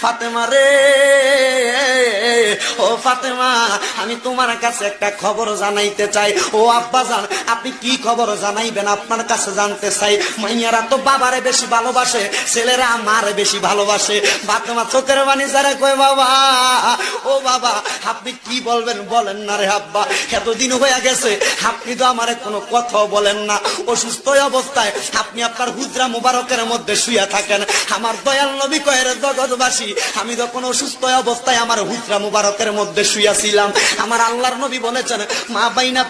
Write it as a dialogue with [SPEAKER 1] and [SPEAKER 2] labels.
[SPEAKER 1] ফাতেমা রে, ও ফাতেমা, আমি তোমার কাছে একটা খবর জানাইতে চাই। ও আব্বাজান, আপনি কি খবর জানাইবেন? আপনার কাছে জানতে চাই। মাইয়ারা তো বাবারে বেশি ভালোবাসে, ছেলেরা মারে বেশি ভালোবাসে। ফাতেমা চোখের পানি ছেড়ে কয়, বাবা, ও বাবা, আপনি কি বলবেন বলেন না রে আব্বা। এতদিন হয়ে গেছে, আপনি তো আমার কোনো কথা বলেন না। অসুস্থ অবস্থায় আপনি আপনার হুজরা মুবারকের মধ্যে শুয়ে থাকেন। আমার দয়াল নবী কয়, রে জগৎবাসী, আমি যখন অসুস্থ অবস্থায় আমার হুজরা মুবারকের মধ্যে শুয়েছিলাম, আমার আল্লাহর নবী বলেছেন, মা বাইনা